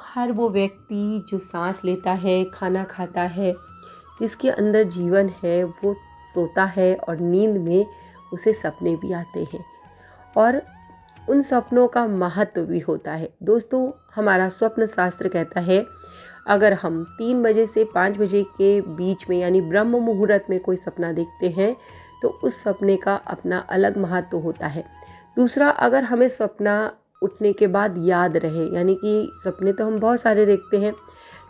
हर वो व्यक्ति जो सांस लेता है, खाना खाता है, जिसके अंदर जीवन है, वो सोता है और नींद में उसे सपने भी आते हैं और उन सपनों का महत्व भी होता है। दोस्तों, हमारा स्वप्न शास्त्र कहता है अगर हम 3 बजे से 5 बजे के बीच में यानी ब्रह्म मुहूर्त में कोई सपना देखते हैं तो उस सपने का अपना अलग महत्व होता है। दूसरा, अगर हमें सपना उठने के बाद याद रहे, यानी कि सपने तो हम बहुत सारे देखते हैं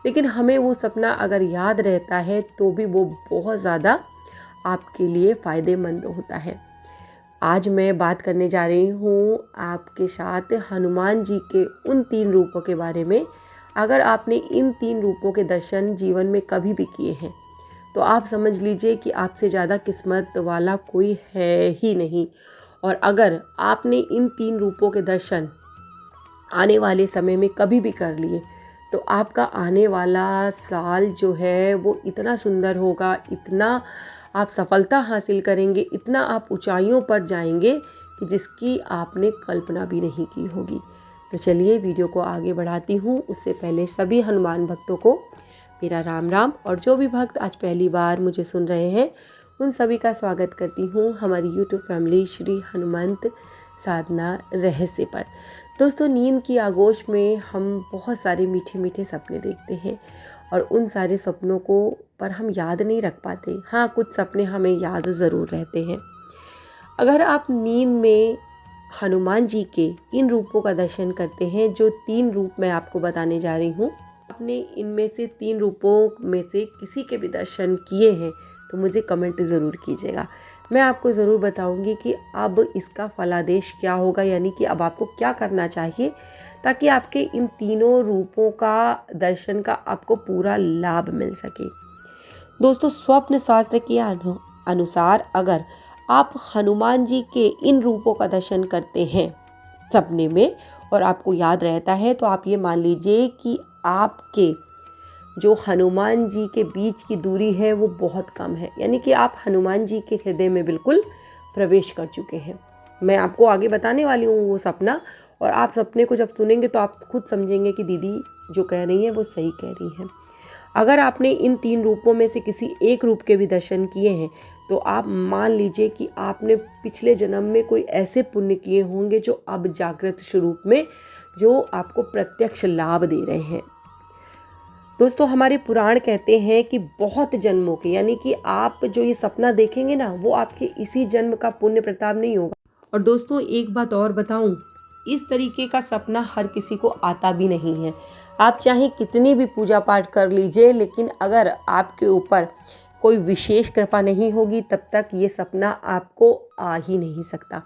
लेकिन हमें वो सपना अगर याद रहता है तो भी वो बहुत ज़्यादा आपके लिए फ़ायदेमंद होता है। आज मैं बात करने जा रही हूँ आपके साथ हनुमान जी के उन 3 रूपों के बारे में। अगर आपने इन 3 रूपों के दर्शन जीवन में कभी भी किए हैं तो आप समझ लीजिए कि आपसे ज़्यादा किस्मत वाला कोई है ही नहीं। और अगर आपने इन 3 रूपों के दर्शन आने वाले समय में कभी भी कर लिए तो आपका आने वाला साल जो है वो इतना सुंदर होगा, इतना आप सफलता हासिल करेंगे, इतना आप ऊंचाइयों पर जाएंगे कि जिसकी आपने कल्पना भी नहीं की होगी। तो चलिए वीडियो को आगे बढ़ाती हूँ। उससे पहले सभी हनुमान भक्तों को मेरा राम राम, और जो भी भक्त आज पहली बार मुझे सुन रहे हैं उन सभी का स्वागत करती हूँ हमारी यूट्यूब फैमिली श्री हनुमंत साधना रहस्य पर। दोस्तों, नींद की आगोश में हम बहुत सारे मीठे मीठे सपने देखते हैं और उन सारे सपनों को पर हम याद नहीं रख पाते। हाँ, कुछ सपने हमें याद ज़रूर रहते हैं। अगर आप नींद में हनुमान जी के इन रूपों का दर्शन करते हैं, जो 3 रूप मैं आपको बताने जा रही हूँ, आपने इनमें से 3 रूपों में से किसी के भी दर्शन किए हैं तो मुझे कमेंट ज़रूर कीजिएगा। मैं आपको ज़रूर बताऊंगी कि अब इसका फलादेश क्या होगा, यानी कि अब आपको क्या करना चाहिए ताकि आपके इन तीनों रूपों का दर्शन का आपको पूरा लाभ मिल सके। दोस्तों, स्वप्न शास्त्र के अनुसार अगर आप हनुमान जी के इन रूपों का दर्शन करते हैं सपने में और आपको याद रहता है तो आप ये मान लीजिए कि आपके जो हनुमान जी के बीच की दूरी है वो बहुत कम है, यानी कि आप हनुमान जी के हृदय में बिल्कुल प्रवेश कर चुके हैं। मैं आपको आगे बताने वाली हूँ वो सपना, और आप सपने को जब सुनेंगे तो आप खुद समझेंगे कि दीदी जो कह रही हैं वो सही कह रही हैं। अगर आपने इन 3 रूपों में से किसी एक रूप के भी दर्शन किए हैं तो आप मान लीजिए कि आपने पिछले जन्म में कोई ऐसे पुण्य किए होंगे जो अब जागृत स्वरूप में जो आपको प्रत्यक्ष लाभ दे रहे हैं। दोस्तों, हमारे पुराण कहते हैं कि बहुत जन्मों के, यानी कि आप जो ये सपना देखेंगे ना वो आपके इसी जन्म का पुण्य प्रताप नहीं होगा। और दोस्तों, एक बात और बताऊं, इस तरीके का सपना हर किसी को आता भी नहीं है। आप चाहे कितनी भी पूजा पाठ कर लीजिए लेकिन अगर आपके ऊपर कोई विशेष कृपा नहीं होगी तब तक ये सपना आपको आ ही नहीं सकता।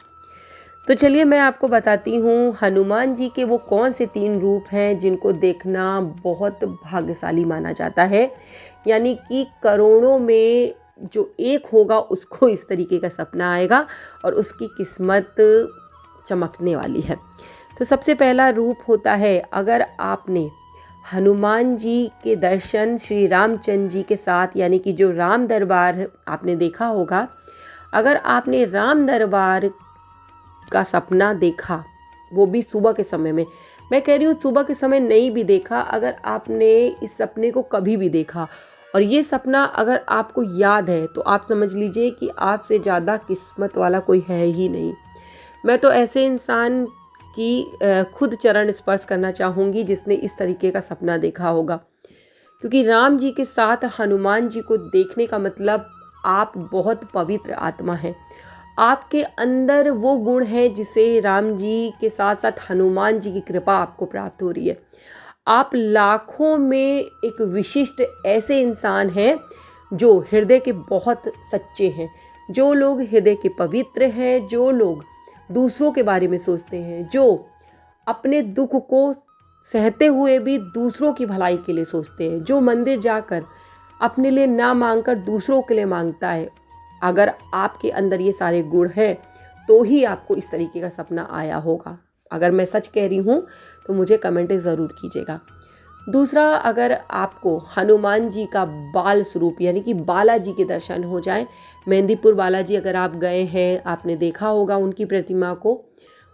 तो चलिए मैं आपको बताती हूँ हनुमान जी के वो कौन से 3 रूप हैं जिनको देखना बहुत भाग्यशाली माना जाता है, यानी कि करोड़ों में जो एक होगा उसको इस तरीके का सपना आएगा और उसकी किस्मत चमकने वाली है। तो सबसे पहला रूप होता है, अगर आपने हनुमान जी के दर्शन श्री रामचंद्र जी के साथ, यानी कि जो राम दरबार आपने देखा होगा, अगर आपने राम दरबार का सपना देखा वो भी सुबह के समय में, मैं कह रही हूँ सुबह के समय नहीं भी देखा, अगर आपने इस सपने को कभी भी देखा और ये सपना अगर आपको याद है तो आप समझ लीजिए कि आपसे ज़्यादा किस्मत वाला कोई है ही नहीं। मैं तो ऐसे इंसान की खुद चरण स्पर्श करना चाहूँगी जिसने इस तरीके का सपना देखा होगा, क्योंकि राम जी के साथ हनुमान जी को देखने का मतलब आप बहुत पवित्र आत्मा हैं। आपके अंदर वो गुण है जिसे राम जी के साथ साथ हनुमान जी की कृपा आपको प्राप्त हो रही है। आप लाखों में एक विशिष्ट ऐसे इंसान हैं जो हृदय के बहुत सच्चे हैं, जो लोग हृदय के पवित्र हैं, जो लोग दूसरों के बारे में सोचते हैं, जो अपने दुख को सहते हुए भी दूसरों की भलाई के लिए सोचते हैं, जो मंदिर जाकर अपने लिए ना मांगकर दूसरों के लिए मांगता है। अगर आपके अंदर ये सारे गुण हैं तो ही आपको इस तरीके का सपना आया होगा। अगर मैं सच कह रही हूँ तो मुझे कमेंट ज़रूर कीजिएगा। दूसरा, अगर आपको हनुमान जी का बाल स्वरूप यानी कि बालाजी के दर्शन हो जाए, मेहंदीपुर बालाजी अगर आप गए हैं, आपने देखा होगा उनकी प्रतिमा को,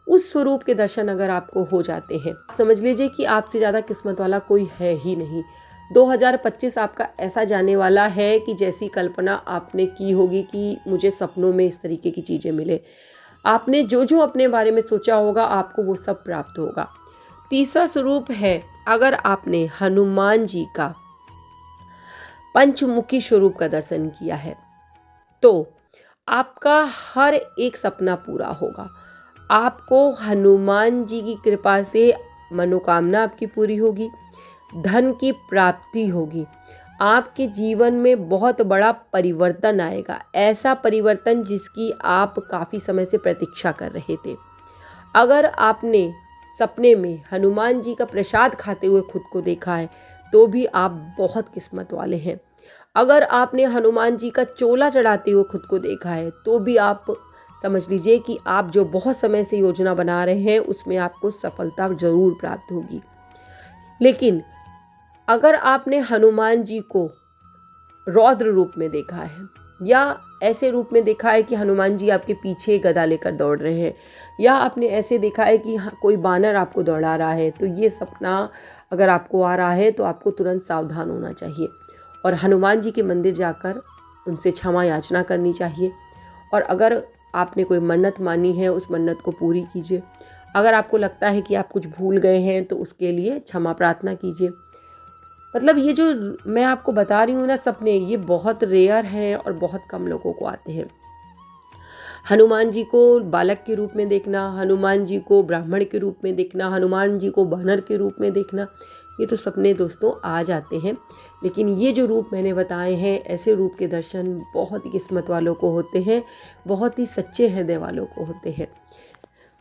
उस स्वरूप के दर्शन अगर आपको हो जाते हैं, समझ लीजिए कि आपसे ज़्यादा किस्मत वाला कोई है ही नहीं। 2025 आपका ऐसा जाने वाला है कि जैसी कल्पना आपने की होगी कि मुझे सपनों में इस तरीके की चीज़ें मिले, आपने जो जो अपने बारे में सोचा होगा आपको वो सब प्राप्त होगा। तीसरा स्वरूप है, अगर आपने हनुमान जी का पंचमुखी स्वरूप का दर्शन किया है तो आपका हर एक सपना पूरा होगा। आपको हनुमान जी की कृपा से मनोकामना आपकी पूरी होगी, धन की प्राप्ति होगी, आपके जीवन में बहुत बड़ा परिवर्तन आएगा, ऐसा परिवर्तन जिसकी आप काफ़ी समय से प्रतीक्षा कर रहे थे। अगर आपने सपने में हनुमान जी का प्रसाद खाते हुए खुद को देखा है तो भी आप बहुत किस्मत वाले हैं। अगर आपने हनुमान जी का चोला चढ़ाते हुए खुद को देखा है तो भी आप समझ लीजिए कि आप जो बहुत समय से योजना बना रहे हैं उसमें आपको सफलता ज़रूर प्राप्त होगी। लेकिन अगर आपने हनुमान जी को रौद्र रूप में देखा है या ऐसे रूप में देखा है कि हनुमान जी आपके पीछे गदा लेकर दौड़ रहे हैं, या आपने ऐसे देखा है कि कोई बानर आपको दौड़ा रहा है, तो ये सपना अगर आपको आ रहा है तो आपको तुरंत सावधान होना चाहिए और हनुमान जी के मंदिर जाकर उनसे क्षमा याचना करनी चाहिए। और अगर आपने कोई मन्नत मानी है उस मन्नत को पूरी कीजिए। अगर आपको लगता है कि आप कुछ भूल गए हैं तो उसके लिए क्षमा प्रार्थना कीजिए। मतलब ये जो मैं आपको बता रही हूँ ना सपने, ये बहुत रेयर हैं और बहुत कम लोगों को आते हैं। हनुमान जी को बालक के रूप में देखना, हनुमान जी को ब्राह्मण के रूप में देखना, हनुमान जी को वानर के रूप में देखना, ये तो सपने दोस्तों आ जाते हैं। लेकिन ये जो रूप मैंने बताए हैं, ऐसे रूप के दर्शन बहुत ही किस्मत वालों को होते हैं, बहुत ही सच्चे हृदय वालों को होते हैं।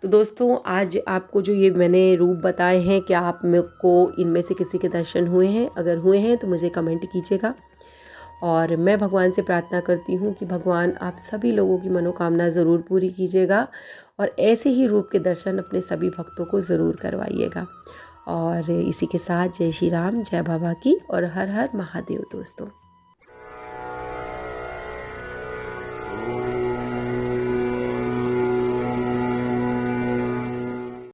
तो दोस्तों आज आपको जो ये मैंने रूप बताए हैं, क्या आप मेरे को इनमें से किसी के दर्शन हुए हैं? अगर हुए हैं तो मुझे कमेंट कीजिएगा। और मैं भगवान से प्रार्थना करती हूँ कि भगवान आप सभी लोगों की मनोकामना ज़रूर पूरी कीजिएगा और ऐसे ही रूप के दर्शन अपने सभी भक्तों को ज़रूर करवाइएगा। और इसी के साथ जय श्री राम, जय बाबा की और हर हर महादेव दोस्तों।